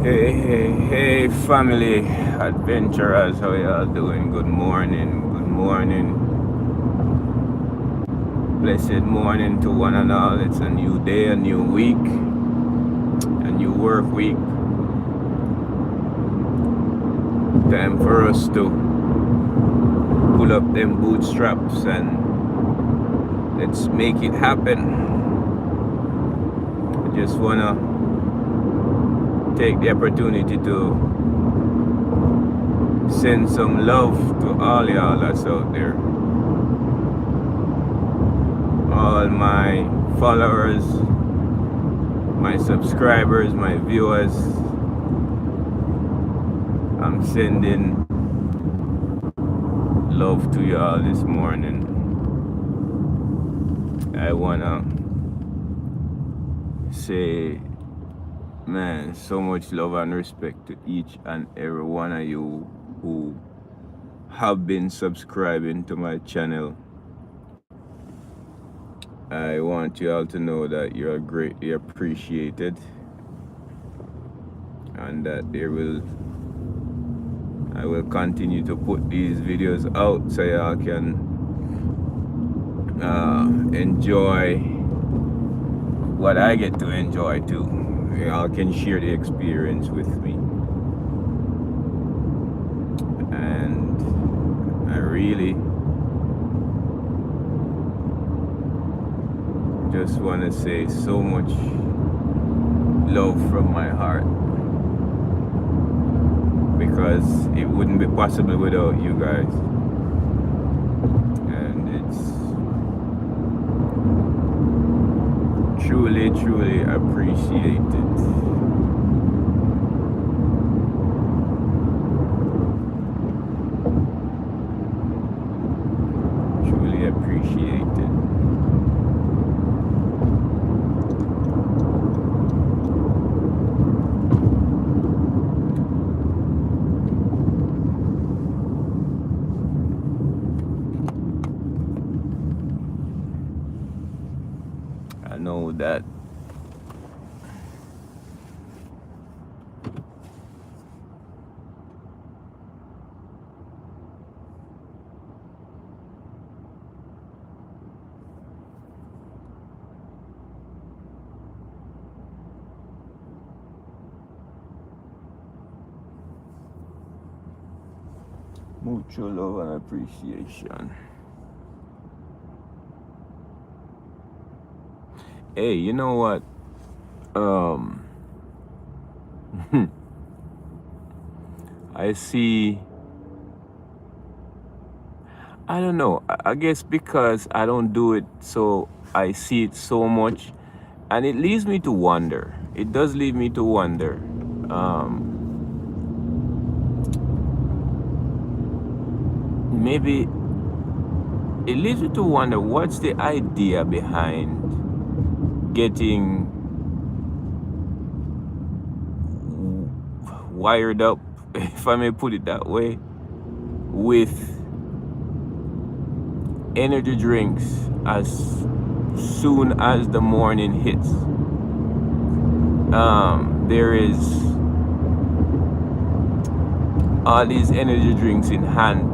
Hey, family adventurers, how y'all doing? Good morning, blessed morning to one and all. It's a new day, a new week, a new work week. Time for us to pull up them bootstraps and let's make it happen. I just wanna take the opportunity to send some love to all y'all that's out there. All my followers, my subscribers, my viewers. I'm sending love to y'all this morning. I wanna say, man, so much love and respect to each and every one of you who have been subscribing to my channel. I want you all to know that you're greatly appreciated and that I will continue to put these videos out so y'all can enjoy what I get to enjoy too. Y'all can share the experience with me. And I really just want to say so much love from my heart, because it wouldn't be possible without you guys. And it's truly appreciated. Truly appreciated. I know that mucho love and appreciation. Hey, you know what? I see. I don't know. I guess because I don't do it, so I see it so much, and it leaves me to wonder. It does leave me to wonder. Maybe it leaves me to wonder what's the idea behind getting wired up, if I may put it that way, with energy drinks as soon as the morning hits. There is all these energy drinks in hand.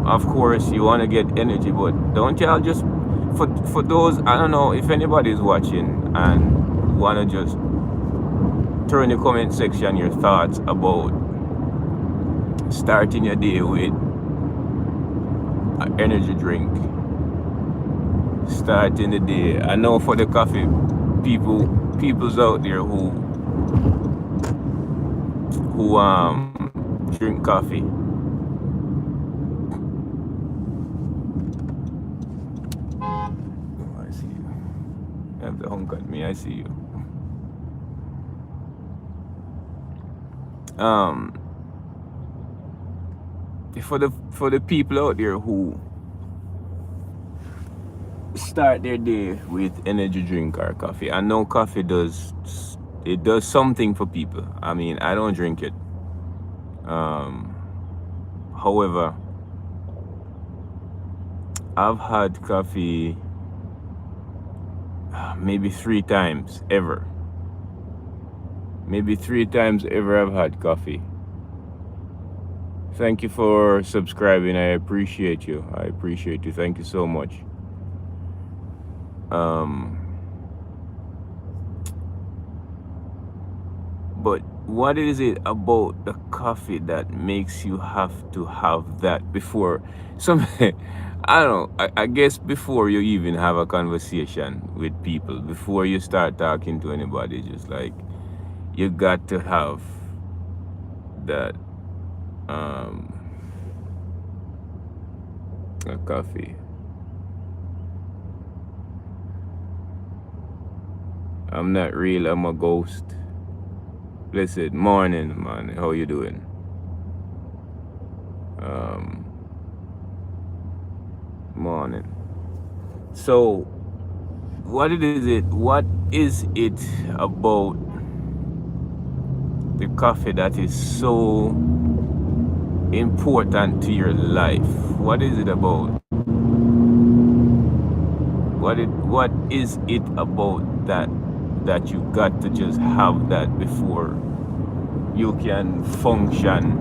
Of course, you want to get energy, but don't y'all just for those, I don't know if anybody's watching and want to just throw in the comment section your thoughts about starting your day with an energy drink. Starting the day. I know for the coffee people's out there who drink coffee. Oh, I see you. You have to honk at me. I see you. For the people out there who start their day with energy drink or coffee, I know coffee does something for people. I mean, I don't drink it. However, I've had coffee maybe 3 times ever. maybe 3 times ever I've had coffee. Thank you for subscribing. I appreciate you. I appreciate you. Thank you so much. Um, but what is it about the coffee that makes you have to have that before some? I don't know. I guess before you even have a conversation with people, before you start talking to anybody, just like you got to have that um, a coffee. I'm not real. I'm a ghost. Blessed morning, man. How you doing? Um, Morning. So, what is it? What is it about the coffee that is so important to your life? What is it about? What is it about that you got to just have that before you can function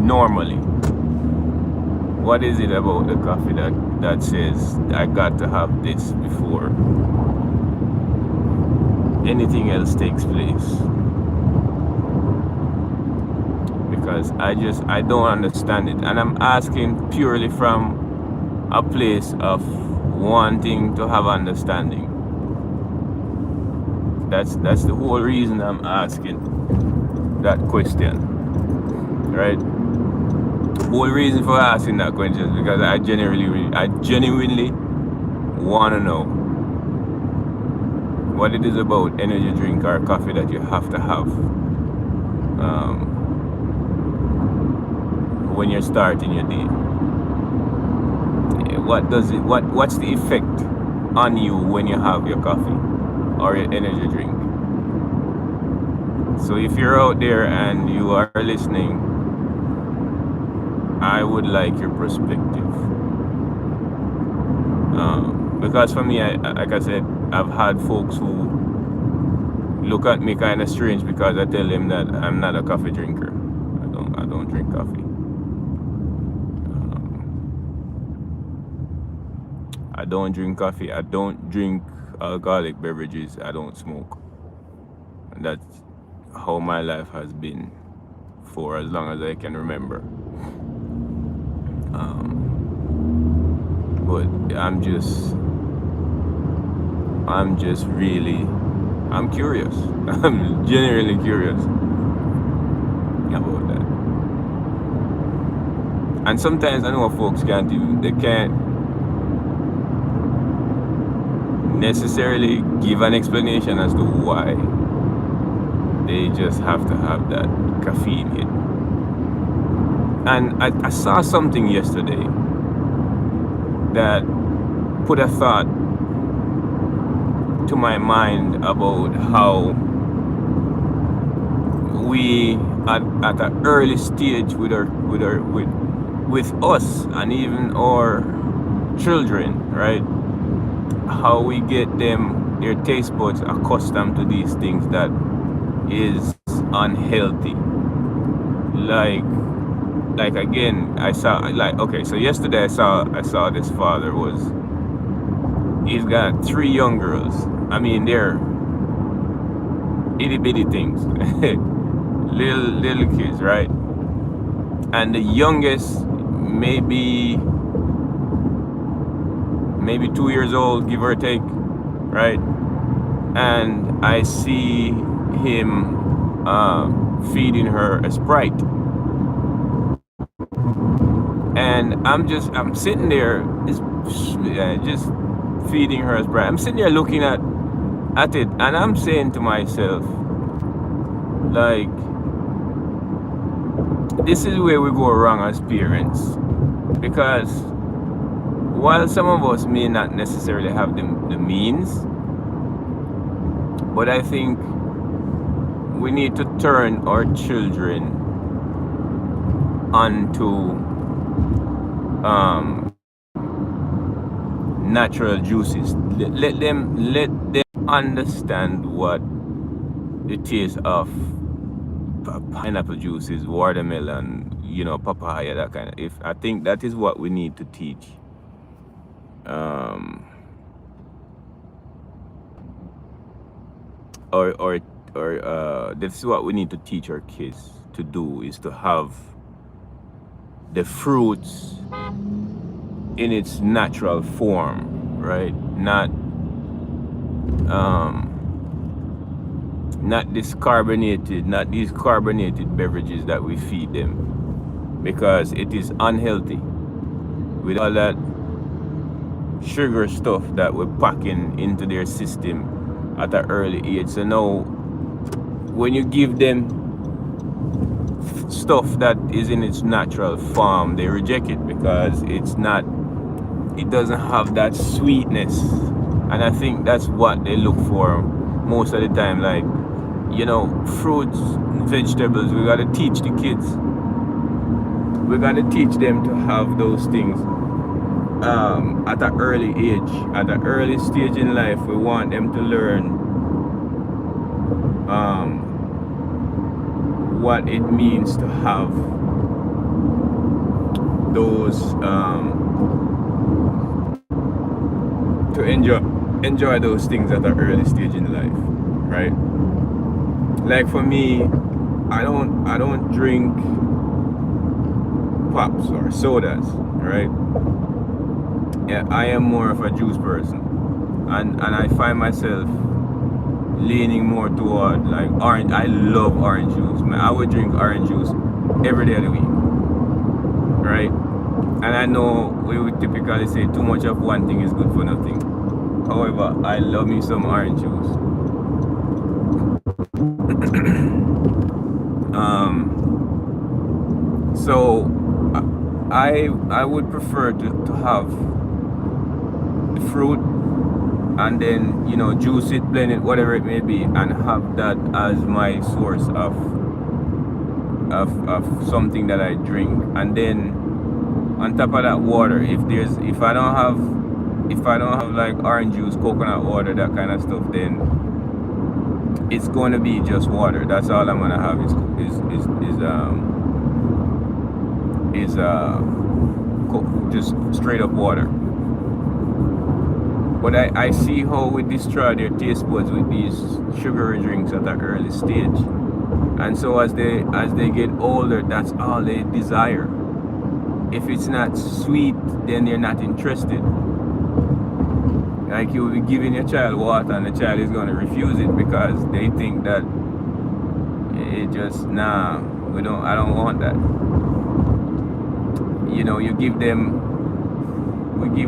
normally? What is it about the coffee that says I got to have this before anything else takes place? Because I don't understand it, and I'm asking purely from a place of wanting to have understanding. That's the whole reason I'm asking that question, right? Whole reason for asking that question is because I genuinely want to know what it is about energy drink or coffee that you have to have when you're starting your day. What's the effect on you when you have your coffee or your energy drink? So if you're out there and you are listening, I would like your perspective. Because for me, like I said, I've had folks who look at me kind of strange because I tell them that I'm not a coffee drinker. I don't drink coffee. I don't drink coffee. I don't drink alcoholic beverages. I don't smoke. And that's how my life has been for as long as I can remember. But I'm just really, I'm curious. I'm genuinely curious about that. And sometimes I know folks they can't necessarily give an explanation as to why they just have to have that caffeine hit. And I saw something yesterday that put a thought to my mind about how we at an early stage with us and even our children, right? How we get their taste buds accustomed to these things that is unhealthy. Like again, I saw okay. So yesterday I saw this father he's got 3 young girls. I mean, they're itty bitty things, little kids, right? And the youngest maybe 2 years old, give or take, right? And I see him feeding her a Sprite, and I'm sitting there just feeding her a Sprite. I'm sitting there looking at it, and I'm saying to myself, like, this is where we go wrong as parents, because while some of us may not necessarily have the means, but I think we need to turn our children onto natural juices. Let them understand what the taste of pineapple juice is, watermelon, papaya, that kind of. If I think that is what we need to teach. Um, or this is what we need to teach our kids to do, is to have the fruits in its natural form, right? Not discarbonated, not these carbonated beverages that we feed them, because it is unhealthy with all that sugar stuff that we're packing into their system at an early age. So now, when you give them stuff that is in its natural form, they reject it because it doesn't have that sweetness. And I think that's what they look for most of the time. Like, fruits, vegetables, we gotta teach the kids. We gotta teach them to have those things at an early age, at an early stage in life. We want them to learn what it means to have those to enjoy those things at an early stage in life, right? Like for me, I don't drink pops or sodas, right? Yeah, I am more of a juice person, and I find myself leaning more toward like orange. I love orange juice, man. I would drink orange juice every day of the week, right? And I know we would typically say too much of one thing is good for nothing. However, I love me some orange juice. So I would prefer to have the fruit, and then juice it, blend it, whatever it may be, and have that as my source of something that I drink. And then on top of that, water. If I don't have like orange juice, coconut water, that kind of stuff, then it's going to be just water. That's all I'm gonna have is just straight up water. But I see how we destroy their taste buds with these sugary drinks at an early stage, and so as they get older, that's all they desire. If it's not sweet, then they're not interested. Like, you'll be giving your child water and the child is going to refuse it because they think that it just, I don't want that. We give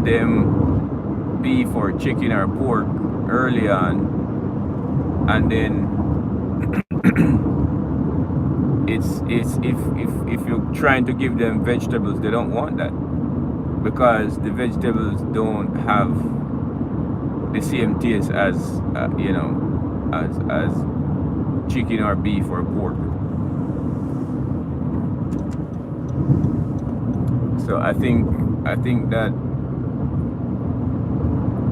them beef or chicken or pork early on, and then it's if you're trying to give them vegetables, they don't want that, because the vegetables don't have the same taste as as chicken or beef or pork. So I think that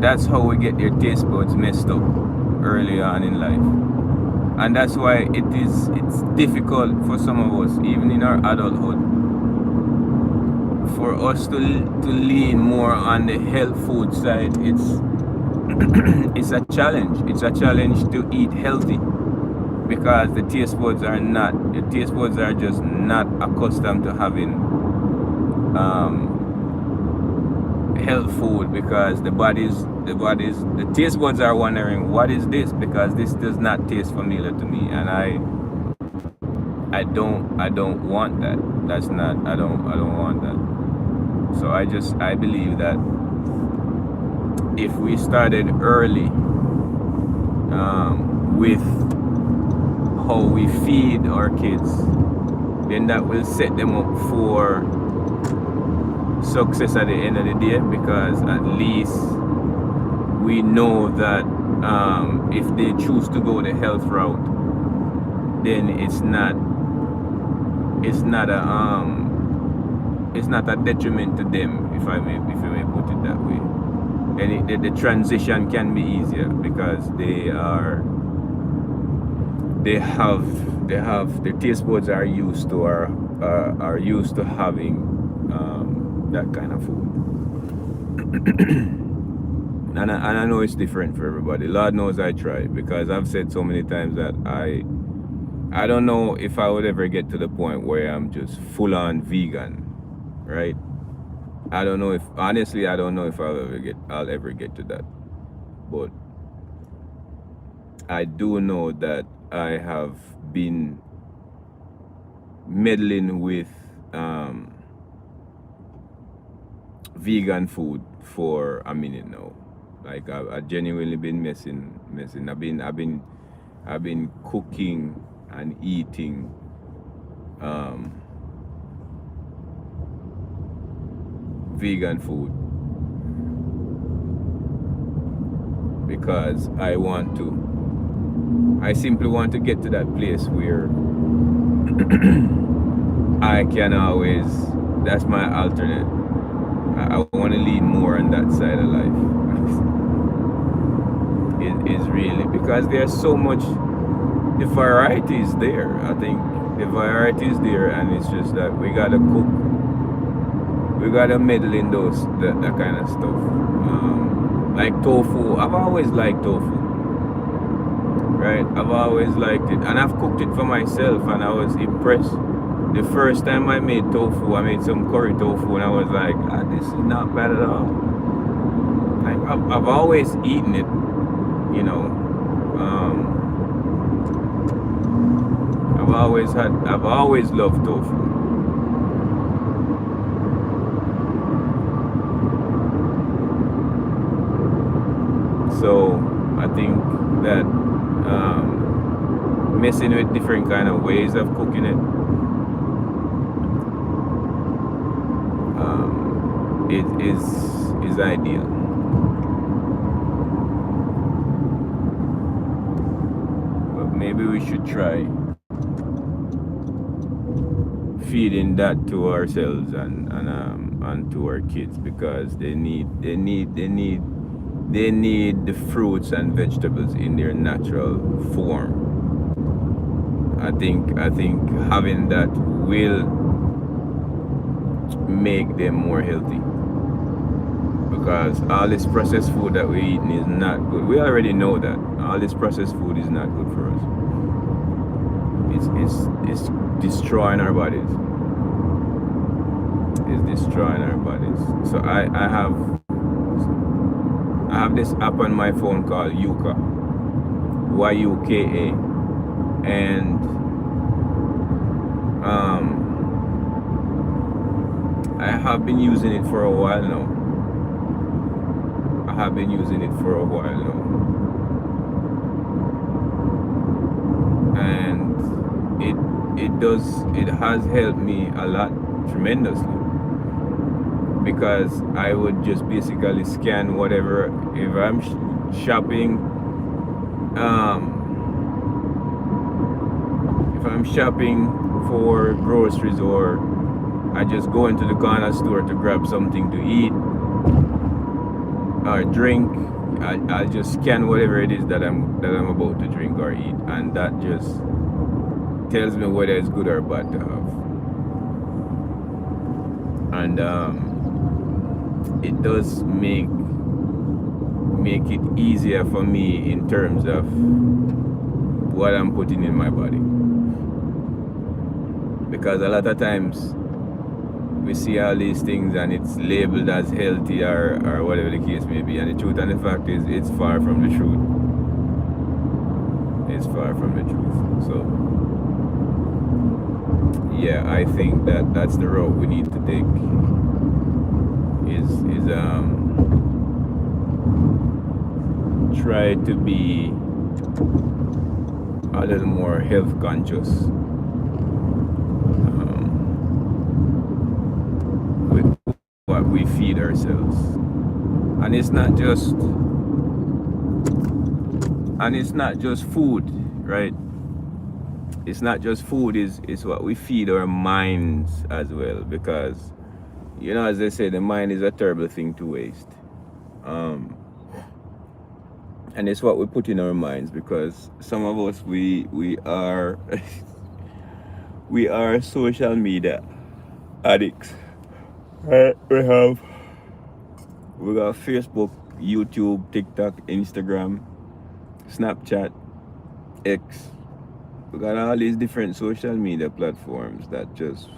that's how we get their taste buds messed up early on in life. And that's why it's difficult for some of us, even in our adulthood, for us to lean more on the health food side. It's a challenge. It's a challenge to eat healthy, because the taste buds are just not accustomed to having health food, because the taste buds are wondering, what is this? Because this does not taste familiar to me, and I don't want that. I don't want that. So I believe that if we started early with how we feed our kids, then that will set them up for success at the end of the day, because at least we know that if they choose to go the health route, then it's not a detriment to them, if you may put it that way. and the transition can be easier because they have their taste buds are used to are used to having that kind of food. And I know it's different for everybody. Lord knows I try, because I've said so many times that I don't know if I would ever get to the point where I'm just full on vegan, right? I don't know if honestly I don't know if I'll ever get to that. But I do know that I have been meddling with vegan food for a minute now. Like I genuinely been messing. I've been cooking and eating vegan food because I simply want to get to that place where I can always, that's my alternate. I want to lean more on that side of life. It is really because there's so much, the variety is there. I think the variety is there, and it's just that we gotta cook, we gotta meddle in that kind of stuff. Like tofu, I've always liked tofu, right? I've always liked it, and I've cooked it for myself, and I was impressed. The first time I made tofu, I made some curry tofu, and I was like, this is not bad at all. Like I've always eaten it, you know. I've always loved tofu. So I think that messing with different kind of ways of cooking it, it is ideal. But maybe we should try feeding that to ourselves and to our kids, because they need the fruits and vegetables in their natural form. I think having that will make them more healthy, because all this processed food that we're eating is not good. We already know that all this processed food is not good for us. It's destroying our bodies. It's destroying our bodies. So I have this app on my phone called Yuka, YUKA, and I have been using it for a while now. And it has helped me a lot, tremendously, because I would just basically scan whatever, if I'm shopping, for groceries, or I just go into the corner store to grab something to eat or drink, I'll just scan whatever it is that I'm about to drink or eat, and that just tells me whether it's good or bad to have. And it does make it easier for me in terms of what I'm putting in my body, because a lot of times we see all these things and it's labeled as healthy or whatever the case may be, and the truth and the fact is it's far from the truth. It's far from the truth. So yeah, I think that's the road we need to take, is try to be a little more health conscious with what we feed ourselves. And it's not just food, right? It's not just food, it's what we feed our minds as well, because, you know, as they say, the mind is a terrible thing to waste. And it's what we put in our minds, because some of us, we are we are social media addicts. Right? We got Facebook, YouTube, TikTok, Instagram, Snapchat, X. We got all these different social media platforms that just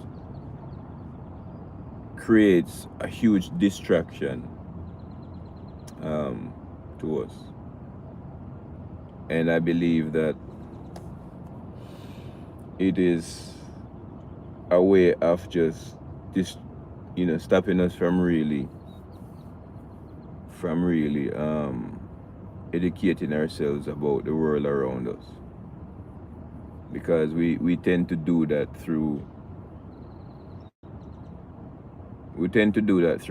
creates a huge distraction to us. And I believe that it is a way of just this, stopping us from really educating ourselves about the world around us, because we tend to do that through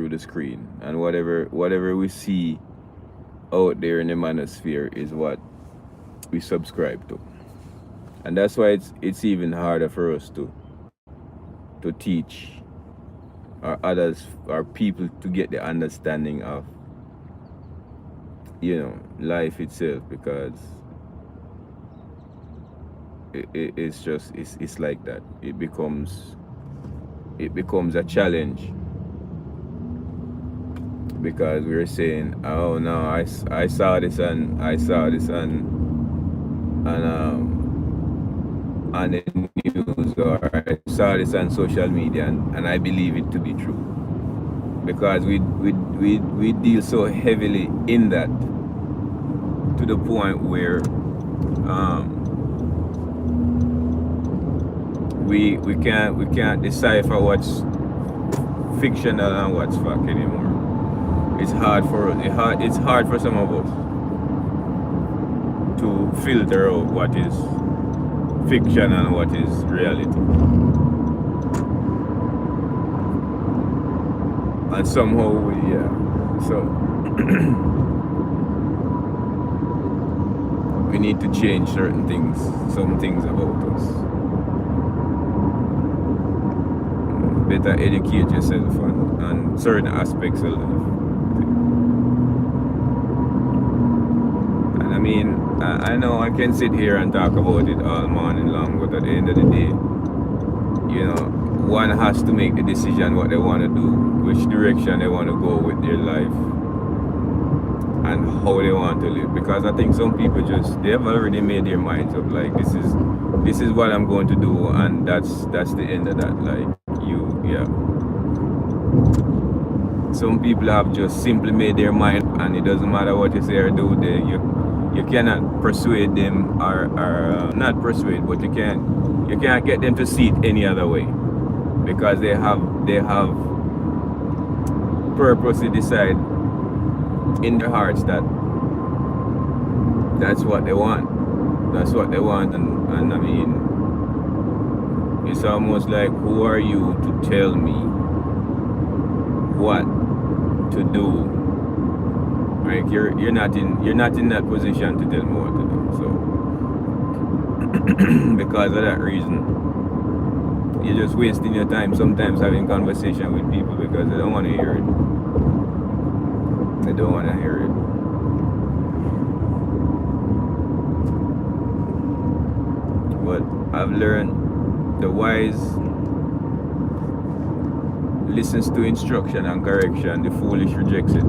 the screen, and whatever we see out there in the manosphere is what we subscribe to. And that's why it's even harder for us to teach our others, our people, to get the understanding of life itself, because it's like that. It becomes a challenge, because we're saying, oh no, I saw this and on the news, or I saw this on social media, and I believe it to be true, because we deal so heavily in that, to the point where we can't decipher what's fictional and what's fact anymore. It's hard for some of us to filter out what is fiction and what is reality. And somehow we need to change some things about us. Better educate yourself on certain aspects of life. And I mean, I know I can sit here and talk about it all morning long, but at the end of the day, one has to make the decision what they want to do, which direction they want to go with their life, and how they want to live. Because I think some people they have already made their minds up, like, this is what I'm going to do, and that's the end of that. Like, some people have just simply made their mind, and it doesn't matter what you say or do. You cannot persuade them, or not persuade, but you can't get them to see it any other way, because they have purposely decide in their hearts that that's what they want. And I mean, it's almost like, who are you to tell me what to do? Like, you're not in that position to tell me what to do. So because of that reason, you're just wasting your time sometimes having conversation with people, because they don't want to hear it. They don't want to hear it. But I've learned, the wise listens to instruction and correction, the foolish rejects it.